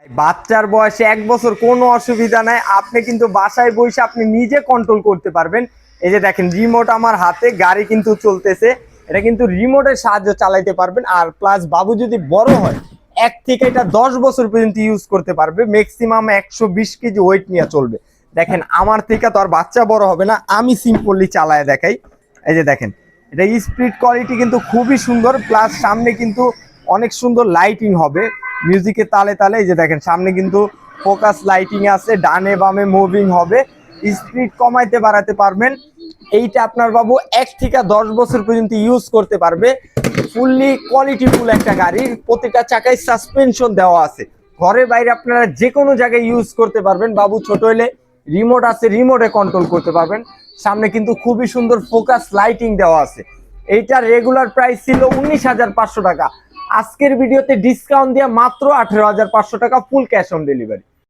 বাচ্চার বয়সে 1 বছর কোনো অসুবিধা নাই, আপনি কিন্তু বাসায় বসে আপনি নিজে কন্ট্রোল করতে পারবেন। এই যে দেখেন রিমোট আমার হাতে, গাড়ি কিন্তু চলতেছে, এটা কিন্তু রিমোটের সাহায্যে চালাইতে পারবেন। আর প্লাস বাবু যদি বড় হয় 1 থেকে এটা 10 বছর পর্যন্ত ইউজ করতে পারবে, ম্যাক্সিমাম 120 কেজি ওয়েট নিয়ে চলবে। দেখেন আমার থেকে তো আর বাচ্চা বড় হবে না, আমি সিম্পলি চালায় দেখাই। এই যে দেখেন এটা স্পিড কোয়ালিটি কিন্তু খুবই সুন্দর, প্লাস সামনে কিন্তু অনেক সুন্দর লাইটিং হবে মিউজিকের তালে তালে। এই যে দেখেন সামনে কিন্তু ফোকাস লাইটিং আছে, ডানে বামে মুভিং হবে, স্পিড কমাইতে বাড়াতে পারবেন। এইটা আপনার বাবু 1 থেকে 10 বছর পর্যন্ত ইউজ করতে পারবে। ফুললি কোয়ালিটিফুল একটা গাড়ি, প্রতিটা চাকায় সাসপেনশন দেওয়া আছে, ঘরে বাইরে আপনারা যে কোনো জায়গায় ইউজ করতে পারবেন। বাবু ছোট হলে রিমোট আছে, রিমোটে কন্ট্রোল করতে পারবেন। সামনে কিন্তু খুবই সুন্দর ফোকাস লাইটিং দেওয়া আছে। এইটার রেগুলার প্রাইস ছিল 19,500 টাকা, আজকের ভিডিওতে ডিসকাউন্ট দিয়ে মাত্র 18,500 টাকা, ফুল ক্যাশ অন ডেলিভারি।